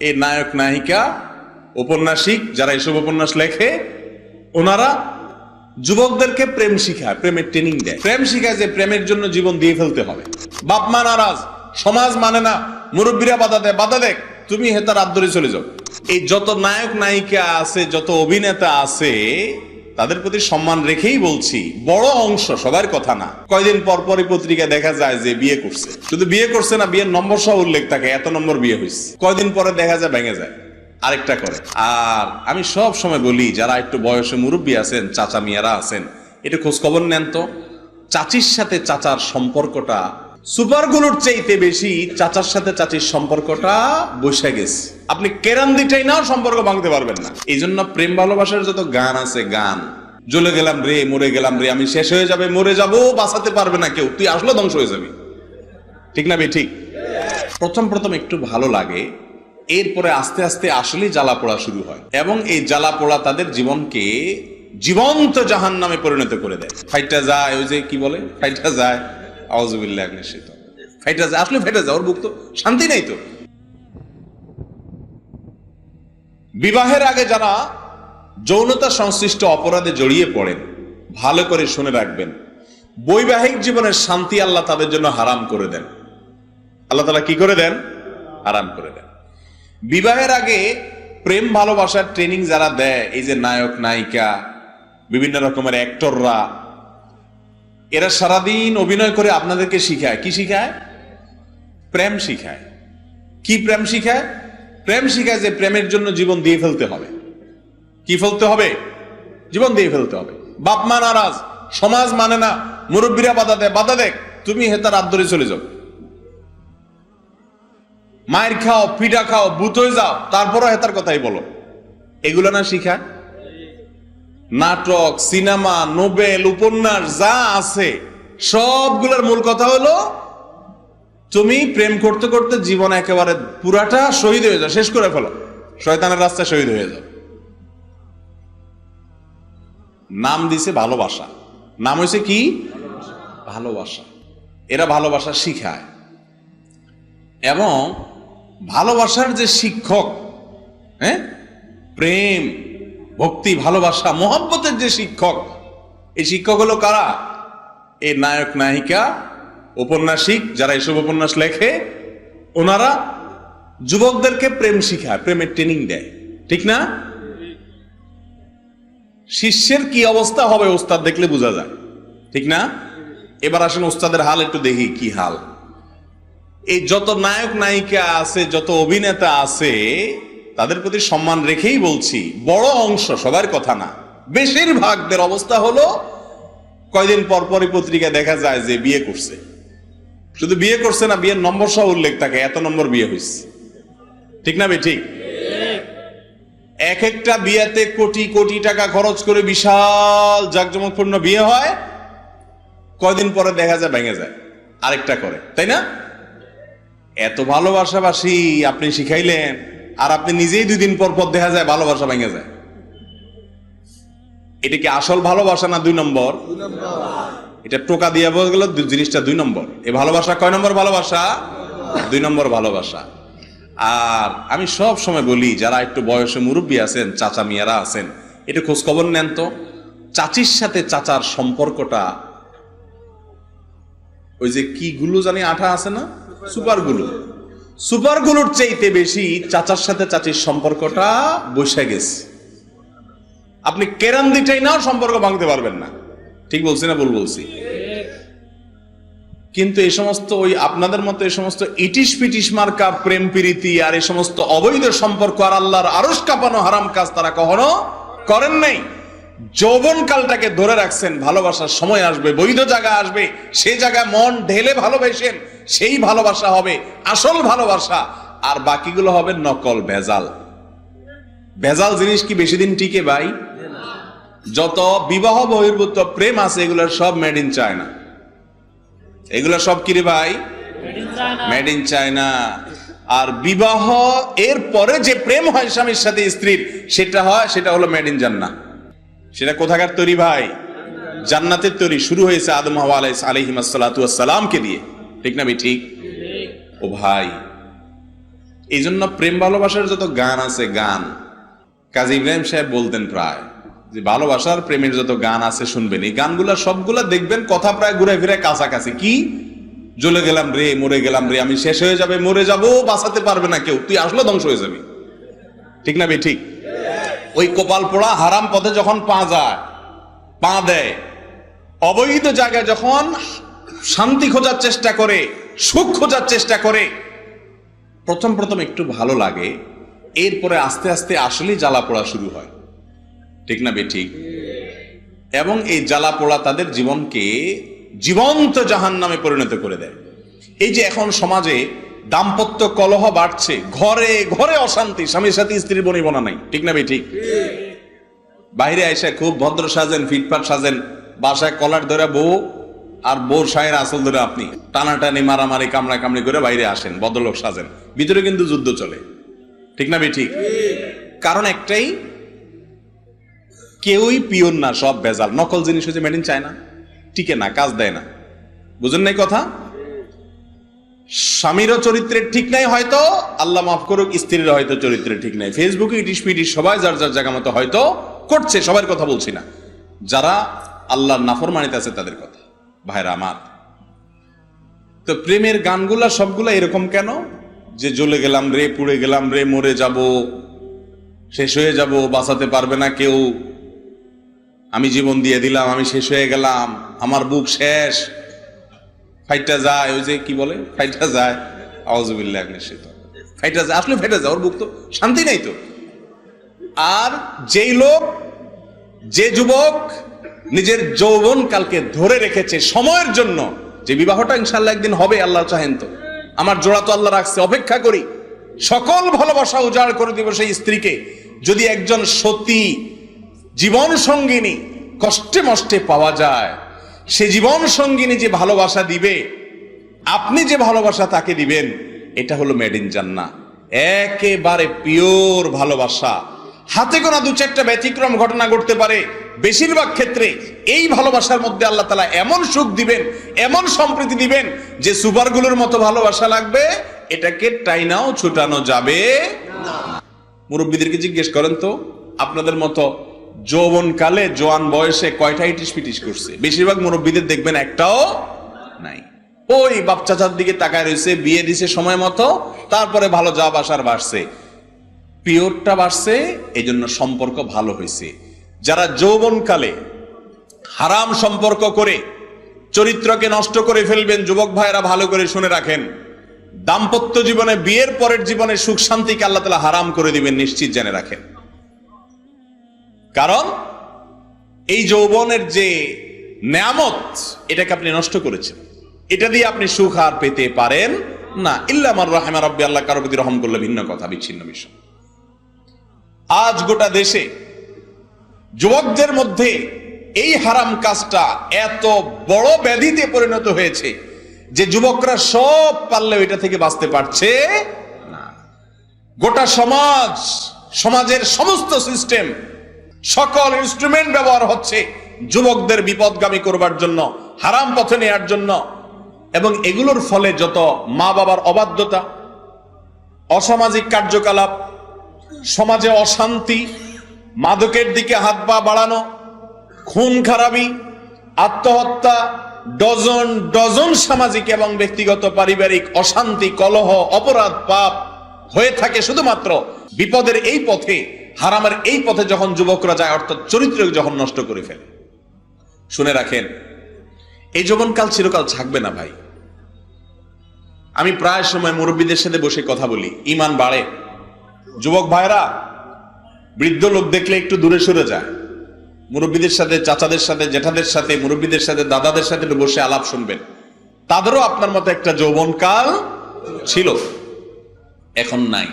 এই নায়ক নায়িকা ঔপন্যাসিক যারা এসব উপন্যাস লেখে ওনারা যুবকদেরকে প্রেম শিখায়, প্রেমের ট্রেনিং দেয়। প্রেম শিখায় যে প্রেমের জন্য জীবন দিয়ে ফেলতে হবে। বাপ মা নারাজ, সমাজ মানে না, মুরব্বীরা বাধা দেখ, তুমি হেতার হাত ধরে চলে যাও। এই যত নায়ক নায়িকা আছে, যত অভিনেতা আছে, তাদের প্রতি সম্মান রেখেই বলছি, বড় অংশ, সবার কথা না, কয়দিন পর পরই পত্রিকায় দেখা যায় যে বিয়ে করছে। শুধু বিয়ে করছে না, বিয়ের নম্বর সহ উল্লেখ থাকে, এত নম্বর বিয়ে হয়েছে। কয়দিন পরে দেখা যায় ভেঙে যায়, আরেকটা করে। আর আমি সব সময় বলি, যারা একটু বয়সে মুরব্বী আছেন, চাচা মিয়ারা আছেন, একটু খোঁজ খবর নেন তো। চাচির সাথে চাচার সম্পর্কটা সুপারগুলোর চাইতে বেশি চাচার সাথে চাচির সম্পর্কটা বসে গেছে। আপনি কেরান দিটাই নাও, সম্পর্ক ভাঙতে পারবেন না। এই জন্য প্রেম ভালোবাসার যত গান আছে, গান জ্বলে গেলাম রে, মরে গেলাম রে, আমি শেষ হয়ে যাবে, মরে যাব, বাঁচাতে পারবে না কেউ, তুই আসলে ধ্বংস হয়ে যাবি। ঠিক না বে ঠিক? প্রথম একটু ভালো লাগে, এরপরে আস্তে আস্তে আসলেই জ্বালা পোড়া শুরু হয়, এবং এই জ্বালা পোড়া তাদের জীবনকে জীবন্ত জাহান্নামে পরিণত করে দেয়। ফাইটা যায়, ওই যে কি বলে, ফাইটা যায়, আউযুবিল্লাহ নিষিদ্ধ, ফাইটা যায়, আসলে ফাইটা যায়, ওর বুক তো শান্তি নাই তো। বিবাহের আগে যারা যৌনতা সংশ্লিষ্ট অপরাধে জড়িয়ে পড়েন, ভালো করে শুনে রাখবেন, বৈবাহিক জীবনের শান্তি আল্লাহ তাদের জন্য হারাম করে দেন। আল্লাহ তাআলা কি করে দেন? হারাম করে দেন। বিবাহের আগে প্রেম ভালোবাসার ট্রেনিং যারা দেয়, এই যে নায়ক নায়িকা, বিভিন্ন রকমের অ্যাক্টররা, এরা সারাদিন অভিনয় করে আপনাদেরকে শিখায়, কি শিখায়? প্রেম শিখায়। কি প্রেম শিখায়? প্রেম শিখায় যে প্রেমের জন্য জীবন দিয়ে ফেলতে হবে। কি ফেলতে হবে? জীবন দিয়ে ফেলতে হবে। বাপ মা নারাজ, সমাজ মানে না, মুরব্বীরা বাধা দেখ, তুমি হেতার হাত ধরে চলে যাও। মায়ের খাও, পিঠা খাও, ভূত হয়ে যাও, তারপরও হেতার কথাই বলো। এগুলো না শিখায়? নাটক, সিনেমা, নোবেল, উপন্যাস যা আছে সবগুলোর মূল কথা হলো, তুমি প্রেম করতে করতে জীবন একেবারে পুরাটা শহীদ হয়ে যাও, শেষ করে ফেলো, শয়তানের রাস্তায় শহীদ হয়ে যাও। নাম দিছে ভালোবাসা, নাম হয়েছে কি? ভালোবাসা। এরা ভালোবাসা শিখায়, এবং ভালোবাসার যে শিক্ষক, প্রেম, ভক্তি, ভালোবাসা, মোহাব্বতের যে শিক্ষক, এই শিক্ষক হলো কারা? এই নায়ক নায়িকা ঔপন্যাসিক যারা এসব উপন্যাস লেখে ওনারা যুবকদেরকে প্রেম শিখায়, প্রেমের ট্রেনিং দেয়। ঠিক না? শিষ্যের কি অবস্থা হবে ওস্তাদ দেখলে বোঝা যায়। ঠিক না? এবার আসেন ওস্তাদের হাল একটু দেখি, কি হাল। এই যত নায়ক নায়িকা আছে, যত অভিনেতা আছে, তাদের প্রতি সম্মান রেখেই বলছি, বড় অংশ, সবার কথা না, বেশিরভাগদের অবস্থা হলো, কয়দিন পর পরই পত্রিকায় দেখা যায় যে বিয়ে করছে। শুধু বিয়ে করছে না, বিয়ের নম্বর সহ উল্লেখ থাকে, এত নম্বর বিয়ে হয়েছে। ঠিক না বে ঠিক? এক একটা বিয়েতে কোটি কোটি টাকা খরচ করে বিশাল জাঁকজমকপূর্ণ বিয়ে হয়, কয়দিন পরে দেখা যায় ভেঙে যায়, আরেকটা করে, তাই না? এত ভালোবাসাবাসি আপনি শিখাইলেন, আর আপনি নিজেই 2 দিন পর পর দেখা যায় ভালোবাসা ভেঙে যায়। এটা কি আসল ভালোবাসা না 2 নম্বর? এটা টোকা দিয়ে বলে গেল জিনিসটা 2 নম্বর। এই ভালোবাসা কয় নম্বর ভালোবাসা? 2 নম্বর ভালোবাসা। আর আমি সব সময় বলি, যারা একটু বয়সে মুরব্বী আছেন, চাচা মিয়ারা আছেন, একটু খোঁজ খবর নেন তো। চাচির সাথে চাচার সম্পর্কটা, ওই যে কি গুলো জানি আঠা আছে না, সুপারগুলোর চাইতে বেশি চাচার সাথে চাচির সম্পর্কটা বসে গেছে। আপনি কেরান দিটাই নাও, সম্পর্ক ভাঙতে পারবেন না। ঠিক বলছি না ভুল বলছি? কিন্তু এই সমস্ত, ওই আপনাদের মতো এই সমস্ত ইটিশ পিটিশ মার্কা প্রেম প্রীতি আর এই সমস্ত অবৈধ সম্পর্ক আর আল্লাহর আরশ কাঁপানো হারাম কাজ তারা কখনো করেন নাই। যৌবন কালটাকে ধরে রাখছেন, ভালোবাসার সময় আসবে, বৈধ জায়গা আসবে, সেই জায়গায় মন ঢেলে ভালোবেসেন, সেই ভালোবাসা হবে আসল ভালোবাসা, আর বাকিগুলো হবে নকল, ভেজাল। ভেজাল জিনিস কি বেশি দিন টিকে ভাই? যত বিবাহ বহির্ভূত প্রেম আছে, এগুলোর সব মেড ইন চায়না। এগুলো সব কি রে ভাই? Made in China. আর বিবাহ এর পরে যে প্রেম হয় স্বামীর সাথে স্ত্রীর, সেটা হলো মেড ইন জান্নাহ। সেটা কোথাকার তৈরি ভাই? জান্নাতের তৈরি। শুরু হয়েছে আদম হাওয়া আলাইহিস সালাতু ওয়াস সালামকে দিয়ে। ঠিক না ভাই ঠিক? ও ভাই, এই জন্য প্রেম ভালোবাসার যত গান আছে, গান কাজী ইব্রাহিম সাহেব বলতেন প্রায় যে ভালোবাসার প্রেমের যত গান আছে শুনবেন, এই গানগুলা সবগুলা দেখবেন কথা প্রায় ঘুরে ফিরে কাছাকাছি। কি, জ্বলে গেলাম রে, মরে গেলাম রে, আমি শেষ হয়ে যাবে, মরে যাব, বাঁচাতে পারবে না কেউ, তুই আসলে ধ্বংস হয়ে যাবি। ঠিক না বে ঠিক? ওই কপাল পোড়া হারাম পথে যখন পা দেয়, অবৈধ জায়গায় যখন শান্তি খোঁজার চেষ্টা করে, সুখ খোঁজার চেষ্টা করে, প্রথম একটু ভালো লাগে, এরপরে আস্তে আস্তে আসলেই জ্বালা পোড়া শুরু হয়। ঠিক না বে ঠিক? এবং এই জ্বালা পোড়া তাদের জীবনকে জীবন্ত জাহান্নামে পরিণত করে দেয়। এই যে এখন সমাজে দাম্পত্য কলহ বাড়ছে, ঘরে ঘরে অশান্তি, স্বামীর সাথে স্ত্রীর বনিবনা নাই। ঠিক না বে ঠিক? বাইরে এসে খুব ভদ্র সাজেন, ফিটফাট সাজেন, বাসায় কলার ধরে বউ আর বউর সায়ের আসল ধরে আপনি টানাটানি, মারামারি, কামড়া কামড়ি করে বাইরে আসেন, ভদ্রলোক সাজেন, ভিতরে কিন্তু যুদ্ধ চলে। ঠিক না বে ঠিক? কারণ একটাই, কেউই পিওর না, সব ভেজাল, নকল জিনিস হচ্ছে মেড ইন চায়না, টিকে না, কাজ দেয় না। বুঝেন নাই কথা? স্বামীরও চরিত্রের ঠিক নাই হয়তো, আল্লাহ মাফ করুক, স্ত্রীর হয়তো চরিত্রের ঠিক নাই। ফেসবুকে ইটিস পিটিস সবাই যার যার জায়গা মতো হয়তো করছে, সবার কথা বলছি না, যারা আল্লাহর নাফরমানিতে আছে তাদের কথা। ভাইরা আমার, তো প্রেমের গানগুলা সবগুলা এরকম কেন? যে জ্বলে গেলাম রে, পুড়ে গেলাম রে, মরে যাব, শেষ হয়ে যাব, বাঁচাতে পারবে না কেউ, আমি জীবন দিয়ে দিলাম, আমি শেষ হয়ে গেলাম, আমার বুক শেষ, ফাইটা যায়, ওই যে কি বলে, ফাইটা যায়, আউযুবিল্লাহি মিনাশ শাইতানির রাজিম, ফাইটা যায়, আসলে ফেটে যায়, ওর বুক তো শান্তি নাই তো। আর যেই লোক, যে যুবক নিজের যৌবন কালকে ধরে রেখেছে সময়ের জন্য, যে বিবাহটা ইনশাআল্লাহ একদিন হবে, আল্লাহ চাহেন তো, আমার জোড়া তো আল্লাহ রাখছে, অপেক্ষা করি, সকল ভালোবাসা উজাড় করে দিব সেই স্ত্রীকে। যদি একজন সতী জীবন সঙ্গিনী কষ্টে মষ্টে পাওয়া যায়, সে জীবন সঙ্গিনী যে ভালোবাসা দিবে, আপনি যে ভালোবাসা তাকে দিবেন, এটা হলো মেড ইন জান্নাহ, একেবারে পিওর ভালোবাসা। হাতে গোনা দু চারটা ব্যতিক্রম ঘটনা ঘটতে পারে, বেশিরভাগ ক্ষেত্রে এই ভালোবাসার মধ্যে আল্লাহ তাআলা এমন সুখ দিবেন, এমন সম্প্রীতি দিবেন, যে সুপারগুলোর মতো ভালোবাসা লাগবে, এটাকে টাইনাও ছুটানো যাবে না। মুরব্বীদেরকে জিজ্ঞেস করেন তো, আপনাদের মতো যৌবন কালে, জোয়ান বয়সে কয়টা ইটিস পিটিস করছে? বেশিরভাগ মুরব্বীদের দেখবেন একটাও নাই। ওই বাপ চাচার দিকে তাকায় রয়েছে, বিয়ে দিছে সময় মতো, তারপরে ভালো যা বাসার বাড়ছে, পিওরটা বাড়ছে, এই জন্য সম্পর্ক ভালো হয়েছে। যারা যৌবন কালে হারাম সম্পর্ক করে চরিত্রকে নষ্ট করে ফেলবেন, যুবক ভাইয়েরা ভালো করে শুনে রাখেন, দাম্পত্য জীবনে, বিয়ের পরের জীবনে সুখ শান্তিকে আল্লাহ তাআলা হারাম করে দিবেন, নিশ্চিত জেনে রাখেন। কারণ এই যৌবনের যে নেয়ামত, এটাকে আপনি নষ্ট করেছেন, এটা দিয়ে আপনি সুখ আর পেতে পারেন না, ইল্লা মান রাহিমা রাব্বি, আল্লাহ কারো প্রতি রহম করলে ভিন্ন কথা, বিচ্ছিন্ন বিষয়। আজ গোটা দেশে যুবকদের মধ্যে এই হারাম কাজটা এত বড় ব্যাধিতে পরিণত হয়েছে যে যুবকরা সব পারলেও এটা থেকে বাঁচতে পারছে না। গোটা সমাজের সমস্ত সিস্টেম, সকল ইনস্ট্রুমেন্ট ব্যবহার হচ্ছে যুবকদের বিপদগামী করবার জন্য, হারাম পথে নেয়ার জন্য। এবং এগুলোর ফলে যত মা বাবার অবাধ্যতা, অসামাজিক কার্যকলাপ, সমাজে অশান্তি, মাদকের দিকে হাত পা বাড়ানো, খুন খারাপি, আত্মহত্যা, ডজন ডজন সামাজিক এবং ব্যক্তিগত পারিবারিক অশান্তি, কলহ, অপরাধ, পাপ হয়ে থাকে শুধুমাত্র বিপদের এই পথে, হারামের এই পথে যখন যুবকরা যায়, অর্থাৎ চরিত্র যখন নষ্ট করে ফেলে। শুনে রাখেন, এই যৌবনকাল চিরকাল থাকবে না ভাই। আমি প্রায় সময় মুরব্বীদের সাথে বসে কথা বলি, ঈমান বাড়ে। যুবক ভাইরা বৃদ্ধ লোক দেখলে একটু দূরে সরে যায়, মুরব্বীদের সাথে, চাচাদের সাথে, জেঠাদের সাথে, মুরব্বীদের সাথে, দাদাদের সাথে একটু বসে আলাপ শুনবেন। তাদেরও আপনার মতো একটা যৌবনকাল ছিল, এখন নাই।